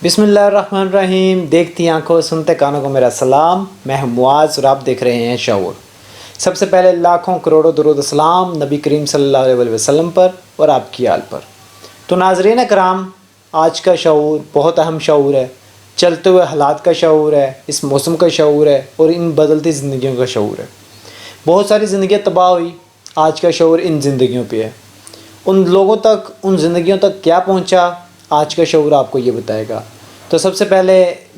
بسم اللہ الرحمن الرحیم۔ دیکھتی آنکھوں سنتے کانوں کو میرا سلام۔ میں ہوں معاذ اور آپ دیکھ رہے ہیں شعور۔ سب سے پہلے لاکھوں کروڑوں درود السلام نبی کریم صلی اللہ علیہ وسلم پر اور آپ کی آل پر۔ تو ناظرین کرام، آج کا شعور بہت اہم شعور ہے، چلتے ہوئے حالات کا شعور ہے، اس موسم کا شعور ہے اور ان بدلتی زندگیوں کا شعور ہے۔ بہت ساری زندگیاں تباہ ہوئی، آج کا شعور ان زندگیوں پہ ہے۔ ان لوگوں تک، ان زندگیوں تک کیا پہنچا، آج کا شعور آپ کو یہ بتائے گا۔ تو سب سے پہلے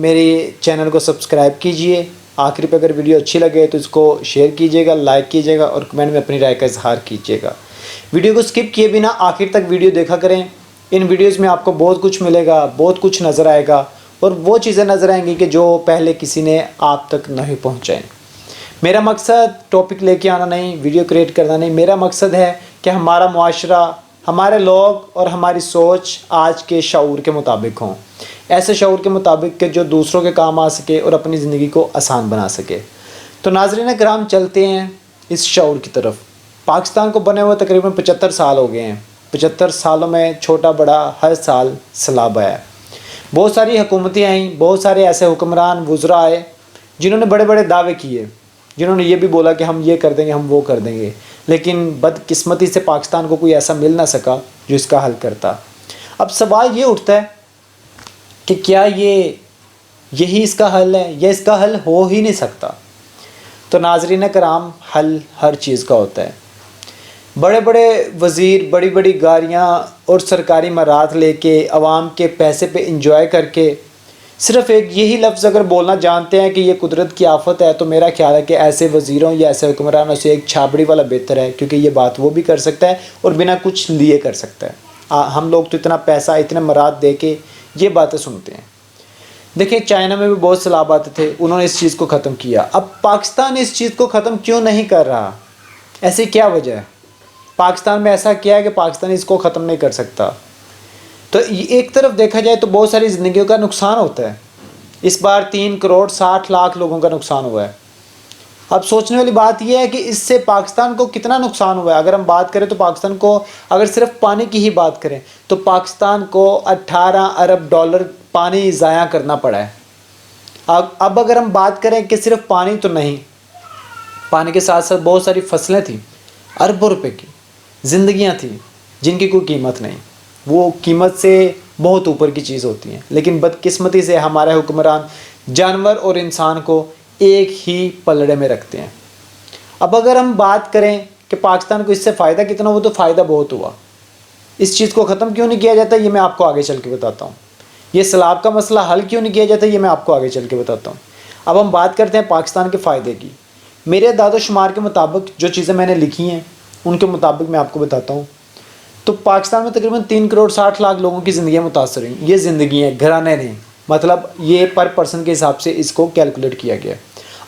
میری چینل کو سبسکرائب کیجئے، آخری پہ اگر ویڈیو اچھی لگے تو اس کو شیئر کیجئے گا، لائک کیجئے گا اور کمنٹ میں اپنی رائے کا اظہار کیجئے گا۔ ویڈیو کو سکپ کیے بنا آخر تک ویڈیو دیکھا کریں۔ ان ویڈیوز میں آپ کو بہت کچھ ملے گا، بہت کچھ نظر آئے گا اور وہ چیزیں نظر آئیں گی کہ جو پہلے کسی نے آپ تک نہیں پہنچائیں۔ میرا مقصد ٹاپک لے کے آنا نہیں، ویڈیو کریٹ کرنا نہیں، میرا مقصد ہے کہ ہمارا معاشرہ، ہمارے لوگ اور ہماری سوچ آج کے شعور کے مطابق ہوں، ایسے شعور کے مطابق کہ جو دوسروں کے کام آ سکے اور اپنی زندگی کو آسان بنا سکے۔ تو ناظرین کرام، چلتے ہیں اس شعور کی طرف۔ پاکستان کو بنے ہوئے تقریباً 75 سال ہو گئے ہیں۔ 75 سالوں میں چھوٹا بڑا ہر سال سیلاب آیا۔ بہت ساری حکومتیں آئیں، بہت سارے ایسے حکمران وزراء آئے جنہوں نے بڑے بڑے دعوے کیے، جنہوں نے یہ بھی بولا کہ ہم یہ کر دیں گے، ہم وہ کر دیں گے، لیکن بدقسمتی سے پاکستان کو کوئی ایسا مل نہ سکا جو اس کا حل کرتا۔ اب سوال یہ اٹھتا ہے کہ کیا یہی اس کا حل ہے یا اس کا حل ہو ہی نہیں سکتا؟ تو ناظرین کرام، حل ہر چیز کا ہوتا ہے۔ بڑے بڑے وزیر بڑی بڑی گاڑیاں اور سرکاری مارات لے کے عوام کے پیسے پہ انجوائے کر کے صرف ایک یہی لفظ اگر بولنا جانتے ہیں کہ یہ قدرت کی آفت ہے، تو میرا خیال ہے کہ ایسے وزیروں یا ایسے حکمرانوں سے ایک چھابڑی والا بہتر ہے، کیونکہ یہ بات وہ بھی کر سکتا ہے اور بنا کچھ لیے کر سکتا ہے۔ ہم لوگ تو اتنا پیسہ، اتنے مراد دے کے یہ باتیں سنتے ہیں۔ دیکھیں، چائنا میں بھی بہت سیلاب آتے تھے، انہوں نے اس چیز کو ختم کیا۔ اب پاکستان اس چیز کو ختم کیوں نہیں کر رہا؟ ایسی کیا وجہ ہے؟ پاکستان میں ایسا کیا ہے کہ پاکستان اس کو ختم نہیں کر سکتا؟ تو ایک طرف دیکھا جائے تو بہت ساری زندگیوں کا نقصان ہوتا ہے۔ اس بار 3,60,00,000 لوگوں کا نقصان ہوا ہے۔ اب سوچنے والی بات یہ ہے کہ اس سے پاکستان کو کتنا نقصان ہوا ہے۔ اگر ہم بات کریں تو پاکستان کو، اگر صرف پانی کی ہی بات کریں تو پاکستان کو 18 ارب ڈالر پانی ضائع کرنا پڑا ہے۔ اب اگر ہم بات کریں کہ صرف پانی تو نہیں، پانی کے ساتھ ساتھ بہت ساری فصلیں تھیں، اربوں روپے کی زندگیاں تھیں جن کی کوئی قیمت نہیں، وہ قیمت سے بہت اوپر کی چیز ہوتی ہیں، لیکن بدقسمتی سے ہمارے حکمران جانور اور انسان کو ایک ہی پلڑے میں رکھتے ہیں۔ اب اگر ہم بات کریں کہ پاکستان کو اس سے فائدہ کتنا ہوا، تو فائدہ بہت ہوا۔ اس چیز کو ختم کیوں نہیں کیا جاتا، یہ میں آپ کو آگے چل کے بتاتا ہوں۔ یہ سیلاب کا مسئلہ حل کیوں نہیں کیا جاتا، یہ میں آپ کو آگے چل کے بتاتا ہوں۔ اب ہم بات کرتے ہیں پاکستان کے فائدے کی۔ میرے اعداد و شمار کے مطابق جو چیزیں میں نے لکھی ہیں ان کے مطابق میں آپ کو بتاتا ہوں۔ تو پاکستان میں تقریباً 3,60,00,000 لوگوں کی زندگیاں متاثر ہوئیں۔ یہ زندگیاں گھرانے نہیں، مطلب یہ پر پرسن کے حساب سے اس کو کیلکولیٹ کیا گیا۔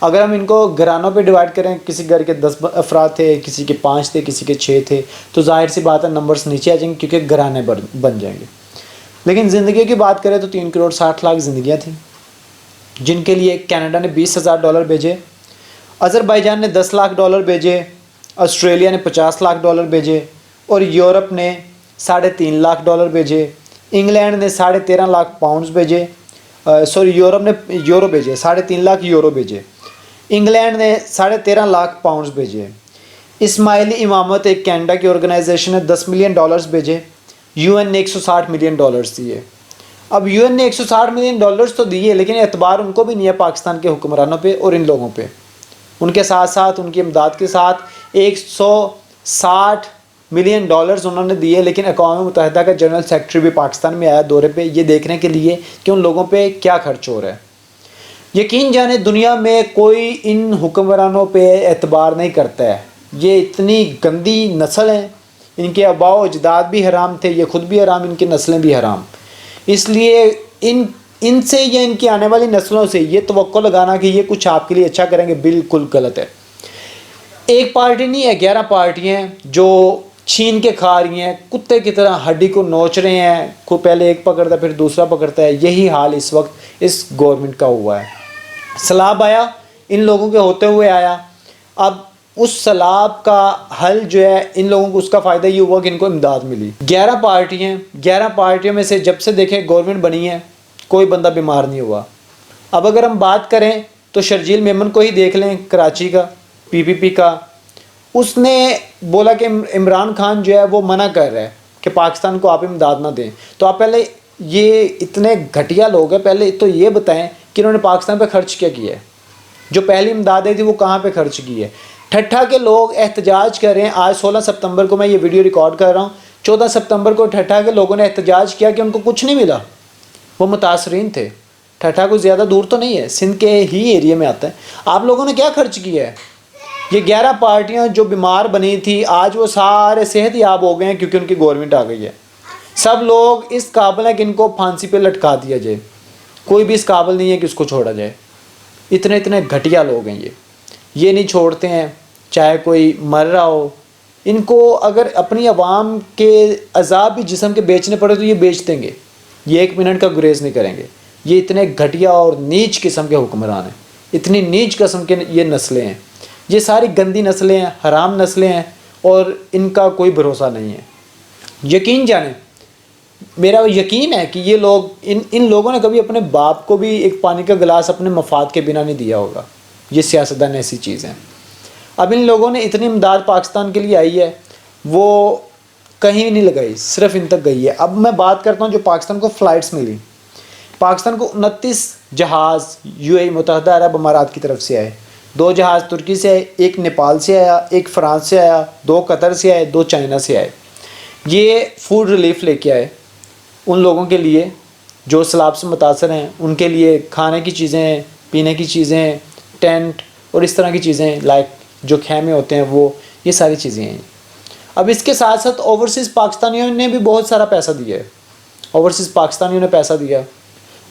اگر ہم ان کو گھرانوں پہ ڈیوائڈ کریں، کسی گھر کے 10 افراد تھے، کسی کے 5 تھے، کسی کے 6 تھے، تو ظاہر سی بات ہے نمبرز نیچے آ جائیں گے کیونکہ گھرانے بن جائیں گے۔ لیکن زندگی کی بات کریں تو 3,60,00,000 زندگیاں تھیں، جن کے لیے کینیڈا نے $20,000 بھیجے، آذربائیجان نے $10,00,000 بھیجے، آسٹریلیا نے $50,00,000 بھیجے اور یورپ نے $3.5 بھیجے، انگلینڈ نے 13.5 پاؤنڈز بھیجے، یورپ نے یورو بھیجے، 3.5 یورو بھیجے، انگلینڈ نے 13.5 پاؤنڈز بھیجے۔ اسماعیلی امامت ایک کینیڈا کی آرگنائزیشن نے $10 ملین بھیجے، UN نے $160 ملین دیے۔ اب UN نے $160 ملین تو دیے، لیکن اعتبار ان کو بھی نہیں ہے پاکستان کے حکمرانوں پہ اور ان لوگوں پہ۔ ان کے ساتھ ساتھ، ان کی امداد کے ساتھ $160 ملین انہوں نے دیے، لیکن اقوام متحدہ کا جنرل سیکرٹری بھی پاکستان میں آیا دورے پہ، یہ دیکھنے کے لیے کہ ان لوگوں پہ کیا خرچ ہو رہا ہے۔ یقین جانے دنیا میں کوئی ان حکمرانوں پہ اعتبار نہیں کرتا ہے۔ یہ اتنی گندی نسل ہیں، ان کے آباء و اجداد بھی حرام تھے، یہ خود بھی حرام، ان کی نسلیں بھی حرام۔ اس لیے ان سے یا ان کی آنے والی نسلوں سے یہ توقع لگانا کہ یہ کچھ آپ کے لیے اچھا کریں گے، بالکل غلط ہے۔ ایک پارٹی نہیں ہے، 11 پارٹیاں ہیں جو چھین کے کھا رہی ہیں، کتے کی طرح ہڈی کو نوچ رہے ہیں، کو پہلے ایک پکڑتا ہے پھر دوسرا پکڑتا ہے۔ یہی حال اس وقت اس گورنمنٹ کا ہوا ہے۔ سیلاب آیا، ان لوگوں کے ہوتے ہوئے آیا۔ اب اس سیلاب کا حل جو ہے، ان لوگوں کو اس کا فائدہ یہ ہوا کہ ان کو امداد ملی۔ 11 پارٹیاں، 11 پارٹیوں میں سے جب سے دیکھیں گورنمنٹ بنی ہے، کوئی بندہ بیمار نہیں ہوا۔ اب اگر ہم بات کریں تو شرجیل میمن کو ہی دیکھ لیں، کراچی کا PPP کا، اس نے بولا کہ عمران خان جو ہے وہ منع کر رہا ہے کہ پاکستان کو آپ امداد نہ دیں۔ تو آپ پہلے یہ اتنے گھٹیا لوگ ہیں، پہلے تو یہ بتائیں کہ انہوں نے پاکستان پہ خرچ کیا کیا ہے؟ جو پہلی امدادیں تھی وہ کہاں پہ خرچ کی ہے؟ ٹھٹھا کے لوگ احتجاج کر رہے ہیں۔ آج 16 سپتمبر کو میں یہ ویڈیو ریکارڈ کر رہا ہوں، 14 سپتمبر کو ٹھٹھا کے لوگوں نے احتجاج کیا کہ ان کو کچھ نہیں ملا، وہ متاثرین تھے۔ ٹھٹھا کو زیادہ دور تو نہیں ہے، سندھ کے ہی ایریا میں آتا ہے۔ آپ لوگوں نے کیا خرچ کیا ہے؟ یہ 11 پارٹیاں جو بیمار بنی تھی آج وہ سارے صحت یاب ہو گئے ہیں کیونکہ ان کی گورنمنٹ آ گئی ہے۔ سب لوگ اس قابل ہیں کہ ان کو پھانسی پہ لٹکا دیا جائے، کوئی بھی اس قابل نہیں ہے کہ اس کو چھوڑا جائے۔ اتنے گھٹیا لوگ ہیں یہ نہیں چھوڑتے ہیں چاہے کوئی مر رہا ہو۔ ان کو اگر اپنی عوام کے عذاب بھی جسم کے بیچنے پڑے تو یہ بیچ دیں گے، یہ 1 منٹ کا گریز نہیں کریں گے۔ یہ اتنے گھٹیا اور نیچ قسم کے حکمران ہیں، اتنی نیچ قسم کے یہ نسلیں ہیں، یہ ساری گندی نسلیں ہیں، حرام نسلیں ہیں، اور ان کا کوئی بھروسہ نہیں ہے۔ یقین جانیں، میرا یقین ہے کہ یہ لوگ ان لوگوں نے کبھی اپنے باپ کو بھی ایک پانی کا گلاس اپنے مفاد کے بنا نہیں دیا ہوگا۔ یہ سیاستدان ایسی چیز ہیں۔ اب ان لوگوں نے اتنی امداد پاکستان کے لیے آئی ہے، وہ کہیں نہیں لگائی، صرف ان تک گئی ہے۔ اب میں بات کرتا ہوں جو پاکستان کو فلائٹس ملی۔ پاکستان کو 29 جہاز UAE متحدہ عرب امارات کی طرف سے آئے، 2 جہاز ترکی سے آئے، 1 نیپال سے آیا، 1 فرانس سے آیا، 2 قطر سے آئے، 2 چائنا سے آئے۔ یہ فوڈ ریلیف لے کے آئے ان لوگوں کے لیے جو سیلاب سے متاثر ہیں، ان کے لیے کھانے کی چیزیں، پینے کی چیزیں، ٹینٹ اور اس طرح کی چیزیں، لائک جو خیمے ہوتے ہیں وہ، یہ ساری چیزیں ہیں۔ اب اس کے ساتھ ساتھ اوورسیز پاکستانیوں نے بھی بہت سارا پیسہ دیا ہے، اوورسیز پاکستانیوں نے پیسہ دیا،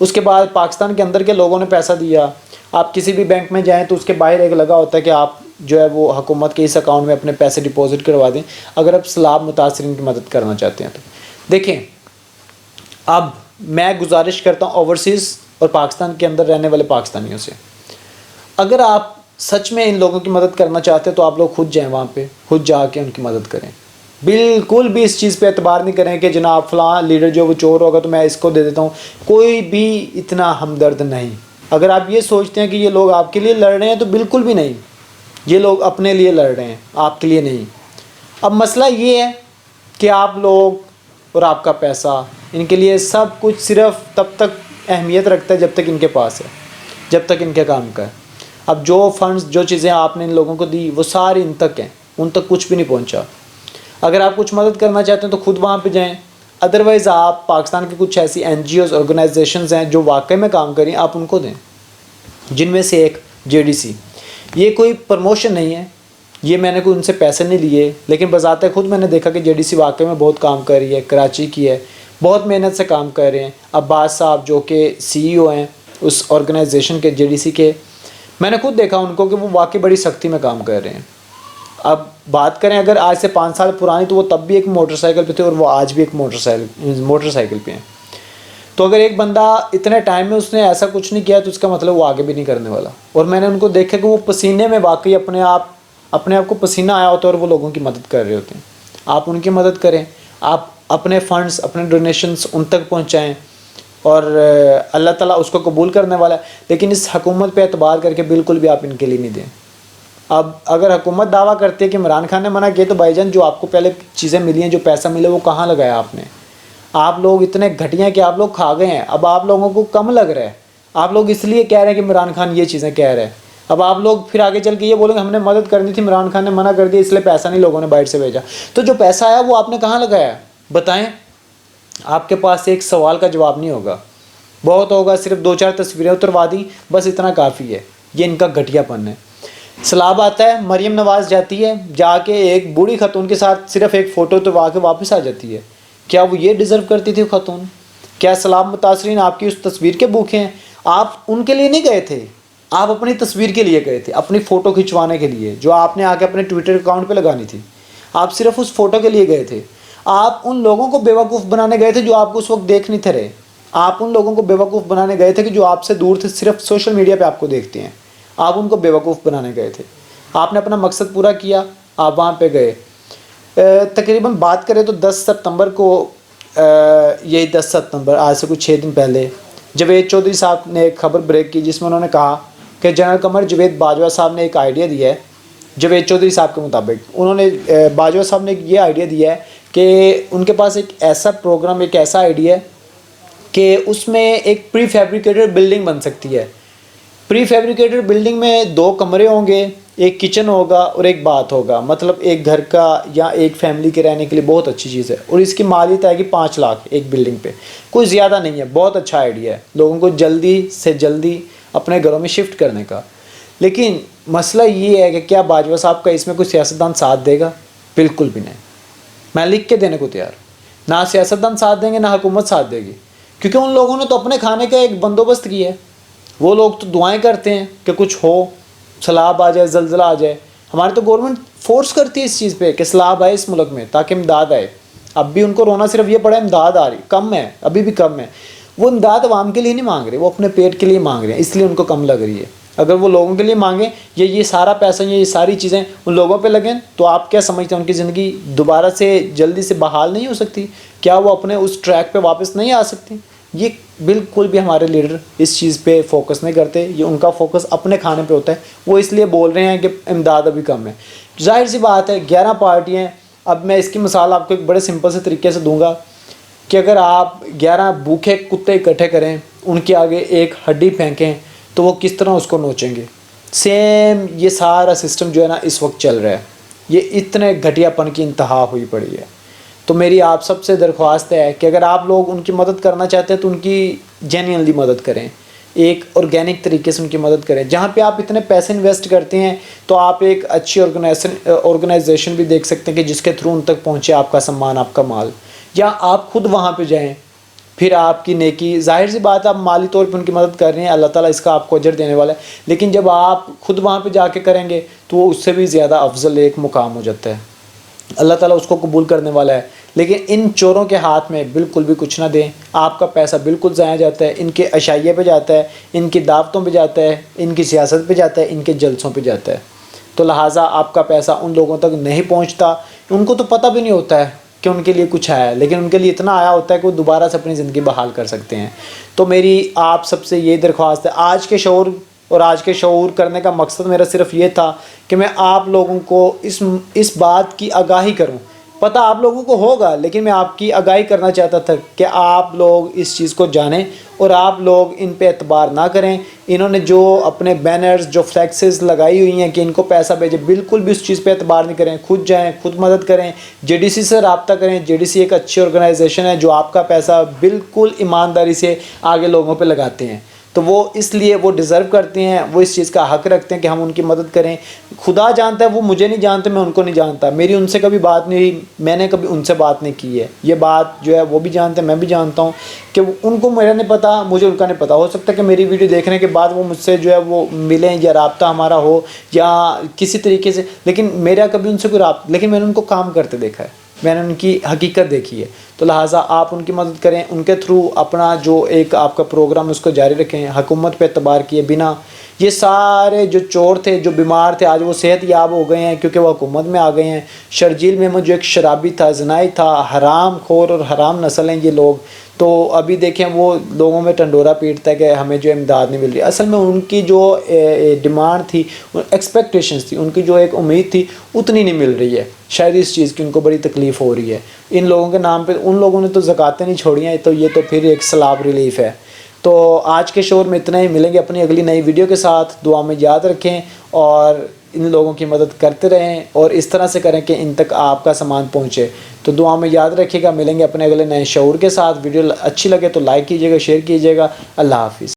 اس کے بعد پاکستان کے اندر کے لوگوں نے پیسہ دیا۔ آپ کسی بھی بینک میں جائیں تو اس کے باہر ایک لگا ہوتا ہے کہ آپ جو ہے وہ حکومت کے اس اکاؤنٹ میں اپنے پیسے ڈپازٹ کروا دیں اگر آپ سیلاب متاثرین کی مدد کرنا چاہتے ہیں تو۔ دیکھیں، اب میں گزارش کرتا ہوں اوورسیز اور پاکستان کے اندر رہنے والے پاکستانیوں سے، اگر آپ سچ میں ان لوگوں کی مدد کرنا چاہتے ہیں تو آپ لوگ خود جائیں وہاں پہ، خود جا کے ان کی مدد کریں۔ بالکل بھی اس چیز پہ اعتبار نہیں کریں کہ جناب فلاں لیڈر جو وہ چور ہوگا تو میں اس کو دے دیتا ہوں، کوئی بھی اتنا ہمدرد نہیں۔ اگر آپ یہ سوچتے ہیں کہ یہ لوگ آپ کے لیے لڑ رہے ہیں تو بالکل بھی نہیں، یہ لوگ اپنے لیے لڑ رہے ہیں، آپ کے لیے نہیں۔ اب مسئلہ یہ ہے کہ آپ لوگ اور آپ کا پیسہ، ان کے لیے سب کچھ صرف تب تک اہمیت رکھتا ہے جب تک ان کے پاس ہے، جب تک ان کے کام کا ہے۔ اب جو فنڈز، جو چیزیں آپ نے ان لوگوں کو دی وہ ساری ان تک ہیں، ان تک کچھ بھی نہیں پہنچا۔ اگر آپ کچھ مدد کرنا چاہتے ہیں تو خود وہاں پہ جائیں، ادروائز آپ پاکستان کی کچھ ایسی NGOs آرگنائزیشنز ہیں جو واقعی میں کام کریں، آپ ان کو دیں، جن میں سے ایک JDC۔ یہ کوئی پروموشن نہیں ہے، یہ میں نے کوئی ان سے پیسے نہیں لیے، لیکن بذات خود میں نے دیکھا کہ JDC واقعی میں بہت کام کر رہی ہے، کراچی کی ہے، بہت محنت سے کام کر رہے ہیں۔ عباس صاحب جو کہ CEO ہیں اس آرگنائزیشن کے، JDC کے، میں نے خود دیکھا ان کو کہ وہ واقعی بڑی سختی میں کام کر رہے ہیں۔ اب بات کریں اگر آج سے 5 سال پرانی تو وہ تب بھی ایک موٹر سائیکل پہ تھے اور وہ آج بھی ایک موٹر سائیکل پہ ہیں۔ تو اگر ایک بندہ اتنے ٹائم میں اس نے ایسا کچھ نہیں کیا تو اس کا مطلب وہ آگے بھی نہیں کرنے والا۔ اور میں نے ان کو دیکھا کہ وہ پسینے میں واقعی اپنے آپ کو پسینہ آیا ہوتا ہے اور وہ لوگوں کی مدد کر رہے ہوتے ہیں۔ آپ ان کی مدد کریں، آپ اپنے فنڈز، اپنے ڈونیشنز ان تک پہنچائیں، اور اللہ تعالیٰ اس کو قبول کرنے والا ہے۔ لیکن اس حکومت پہ اعتبار کر کے بالکل بھی آپ ان کے لیے نہیں دیں۔ اب اگر حکومت دعویٰ کرتی ہے کہ عمران خان نے منع کیا تو بھائی جان جو آپ کو پہلے چیزیں ملی ہیں، جو پیسہ ملے، وہ کہاں لگایا آپ نے؟ آپ لوگ اتنے گھٹیا کہ آپ لوگ کھا گئے ہیں۔ اب آپ لوگوں کو کم لگ رہا ہے، آپ لوگ اس لیے کہہ رہے ہیں کہ عمران خان یہ چیزیں کہہ رہے ہیں۔ اب آپ لوگ پھر آگے چل کے یہ بولیں گے ہم نے مدد کرنی تھی، عمران خان نے منع کر دیا اس لیے پیسہ نہیں لوگوں نے باہر سے بھیجا۔ تو جو پیسہ آیا وہ آپ نے کہاں لگایا بتائیں؟ آپ کے پاس ایک سوال کا جواب نہیں ہوگا، بہت ہوگا صرف 2-4 تصویریں اتروا دیں، بس اتنا کافی ہے۔ یہ ان کا گھٹیا پن ہے۔ سیلاب آتا ہے، مریم نواز جاتی ہے، جا کے ایک بوڑھی خاتون کے ساتھ صرف ایک فوٹو اتروا کے واپس آ جاتی ہے۔ کیا وہ یہ ڈیزرو کرتی تھی خاتون؟ کیا سیلاب متاثرین آپ کی اس تصویر کے بھوکے ہیں؟ آپ ان کے لیے نہیں گئے تھے، آپ اپنی تصویر کے لیے گئے تھے، اپنی فوٹو کھنچوانے کے لیے جو آپ نے آ کے اپنے ٹویٹر اکاؤنٹ پہ لگانی تھی۔ آپ صرف اس فوٹو کے لیے گئے تھے۔ آپ ان لوگوں کو بیوقوف بنانے گئے تھے جو آپ کو اس وقت دیکھ نہیں تھے رہے۔ آپ ان لوگوں کو بیوقوف بنانے گئے تھے کہ جو آپ سے دور تھے، صرف سوشل میڈیا پہ آپ کو دیکھتے ہیں۔ آپ ان کو بیوقوف بنانے گئے تھے۔ آپ نے اپنا مقصد پورا کیا، آپ وہاں پہ گئے۔ تقریباً بات کریں تو 10 سپتمبر کو، یہی 10 سپتمبر، آج سے کچھ 6 دن پہلے، جاوید چودھری صاحب نے ایک خبر بریک کی جس میں انہوں نے کہا کہ جنرل قمر جاوید باجوہ صاحب نے ایک آئیڈیا دیا ہے. جاوید چودھری صاحب کے مطابق انہوں نے باجوہ صاحب نے یہ آئیڈیا دیا ہے کہ ان کے پاس ایک ایسا پروگرام، ایک ایسا آئیڈیا ہے کہ اس میں ایک پری فیبریکیٹڈ بلڈنگ بن سکتی ہے. پری فیبریکیٹڈ بلڈنگ میں 2 کمرے ہوں گے، ایک کچن ہوگا اور ایک باتھ ہوگا. مطلب ایک گھر کا یا ایک فیملی کے رہنے کے لیے بہت اچھی چیز ہے. اور اس کی مالیت آئے گی 5 لاکھ ایک بلڈنگ پہ. کوئی زیادہ نہیں ہے، بہت اچھا آئیڈیا ہے لوگوں کو جلدی سے جلدی اپنے گھروں میں شفٹ کرنے کا. لیکن مسئلہ یہ ہے کہ کیا باجوہ صاحب کا اس میں کوئی سیاستدان ساتھ دے گا؟ بالکل بھی نہیں. میں لکھ کے دینے کو تیار. نہ سیاستدان ساتھ دیں گے، نہ حکومت ساتھ دے گی، کیونکہ ان لوگوں نے تو اپنے کھانے کا ایک بندوبست کیا ہے. وہ لوگ تو دعائیں کرتے ہیں کہ کچھ ہو، سیلاب آ جائے، زلزلہ آ جائے. ہماری تو گورنمنٹ فورس کرتی ہے اس چیز پہ کہ سیلاب آئے اس ملک میں تاکہ امداد آئے. اب بھی ان کو رونا صرف یہ پڑا ہے امداد آ رہی کم ہے، ابھی بھی کم ہے. وہ امداد عوام کے لیے نہیں مانگ رہے، وہ اپنے پیٹ کے لیے مانگ رہے ہیں، اس لیے ان کو کم لگ رہی ہے. اگر وہ لوگوں کے لیے مانگیں یہ سارا پیسہ، یہ ساری چیزیں ان لوگوں پہ لگیں تو آپ کیا سمجھتے ہیں ان کی زندگی دوبارہ سے جلدی سے بحال نہیں ہو سکتی؟ کیا وہ اپنے اس ٹریک پہ واپس نہیں آ سکتی؟ یہ بالکل بھی ہمارے لیڈر اس چیز پہ فوکس نہیں کرتے. یہ ان کا فوکس اپنے کھانے پہ ہوتا ہے. وہ اس لیے بول رہے ہیں کہ امداد ابھی کم ہے. ظاہر سی بات ہے 11 پارٹیاں. اب میں اس کی مثال آپ کو ایک بڑے سمپل سے طریقے سے دوں گا کہ اگر آپ 11 بھوکے کتے اکٹھے کریں، ان کے آگے ایک ہڈی پھینکیں تو وہ کس طرح اس کو نوچیں گے. سیم یہ سارا سسٹم جو ہے نا اس وقت چل رہا ہے. یہ اتنے گھٹیا پن کی انتہا ہوئی پڑی ہے. تو میری آپ سب سے درخواست ہے کہ اگر آپ لوگ ان کی مدد کرنا چاہتے ہیں تو ان کی جینوئنلی مدد کریں، ایک آرگینک طریقے سے ان کی مدد کریں. جہاں پہ آپ اتنے پیسے انویسٹ کرتے ہیں تو آپ ایک اچھی آرگنائزیشن بھی دیکھ سکتے ہیں کہ جس کے تھرو ان تک پہنچے آپ کا سامان، آپ کا مال، یا آپ خود وہاں پہ جائیں. پھر آپ کی نیکی، ظاہر سی بات ہے آپ مالی طور پہ ان کی مدد کر رہے ہیں، اللہ تعالیٰ اس کا آپ کو اجر دینے والا ہے. لیکن جب آپ خود وہاں پہ جا کے کریں گے تو وہ اس سے بھی زیادہ افضل ایک مقام ہو جاتا ہے. اللہ تعالیٰ اس کو قبول کرنے والا ہے. لیکن ان چوروں کے ہاتھ میں بالکل بھی کچھ نہ دیں. آپ کا پیسہ بالکل ضائع جاتا ہے، ان کے عشائیے پہ جاتا ہے، ان کی دعوتوں پہ جاتا ہے، ان کی سیاست پہ جاتا ہے، ان کے جلسوں پہ جاتا ہے. تو لہٰذا آپ کا پیسہ ان لوگوں تک نہیں پہنچتا. ان کو تو پتہ بھی نہیں ہوتا ہے کہ ان کے لیے کچھ آیا ہے، لیکن ان کے لیے اتنا آیا ہوتا ہے کہ وہ دوبارہ سے اپنی زندگی بحال کر سکتے ہیں. تو میری آپ سب سے یہ درخواست ہے، آج کے شعور اور آج کے شعور کرنے کا مقصد میرا صرف یہ تھا کہ میں آپ لوگوں کو اس بات کی آگاہی کروں. پتہ آپ لوگوں کو ہوگا، لیکن میں آپ کی آگاہی کرنا چاہتا تھا کہ آپ لوگ اس چیز کو جانیں اور آپ لوگ ان پہ اعتبار نہ کریں. انہوں نے جو اپنے بینرز، جو فلیکسز لگائی ہوئی ہیں کہ ان کو پیسہ بھیجے، بالکل بھی اس چیز پہ اعتبار نہیں کریں. خود جائیں، خود مدد کریں. جے ڈی سی سے رابطہ کریں. جے ڈی سی ایک اچھی آرگنائزیشن ہے جو آپ کا پیسہ بالکل ایمانداری سے آگے لوگوں پہ لگاتے ہیں. تو وہ اس لیے وہ ڈیزرو کرتے ہیں، وہ اس چیز کا حق رکھتے ہیں کہ ہم ان کی مدد کریں. خدا جانتا ہے وہ مجھے نہیں جانتے، میں ان کو نہیں جانتا. میری ان سے کبھی بات نہیں ہوئی، میں نے کبھی ان سے بات نہیں کی ہے. یہ بات جو ہے وہ بھی جانتے ہیں، میں بھی جانتا ہوں کہ ان کو میرا نہیں پتا، مجھے ان کا نہیں پتا. ہو سکتا ہے کہ میری ویڈیو دیکھنے کے بعد وہ مجھ سے جو ہے وہ ملیں یا رابطہ ہمارا ہو یا کسی طریقے سے، لیکن میرا کبھی ان سے کوئی رابطہ، لیکن میں نے ان کو کام کرتے دیکھا ہے، میں نے ان کی حقیقت دیکھی ہے. تو لہٰذا آپ ان کی مدد کریں. ان کے تھرو اپنا جو ایک آپ کا پروگرام اس کو جاری رکھیں، حکومت پہ اعتبار کیے بنا. یہ سارے جو چور تھے، جو بیمار تھے، آج وہ صحت یاب ہو گئے ہیں کیونکہ وہ حکومت میں آ گئے ہیں. شرجیل میں جو ایک شرابی تھا، زنائی تھا، حرام خور اور حرام نسل ہیں یہ لوگ. تو ابھی دیکھیں وہ لوگوں میں ٹنڈورا پیٹتا ہے کہ ہمیں جو امداد نہیں مل رہی. اصل میں ان کی جو ڈیمانڈ تھی، ایکسپیکٹیشنز تھی، ان کی جو ایک امید تھی اتنی نہیں مل رہی ہے. شاید اس چیز کی ان کو بڑی تکلیف ہو رہی ہے. ان لوگوں کے نام پہ ان لوگوں نے تو زکاتیں نہیں چھوڑی ہیں، تو یہ تو پھر ایک سیلاب ریلیف ہے. تو آج کے شور میں اتنا ہی. ملیں گے اپنی اگلی نئی ویڈیو کے ساتھ. دعا میں یاد رکھیں اور ان لوگوں کی مدد کرتے رہیں اور اس طرح سے کریں کہ ان تک آپ کا سامان پہنچے. تو دعا میں یاد رکھیے گا. ملیں گے اپنے اگلے نئے شعور کے ساتھ. ویڈیو اچھی لگے تو لائک کیجیے گا، شیئر کیجیے گا. اللہ حافظ.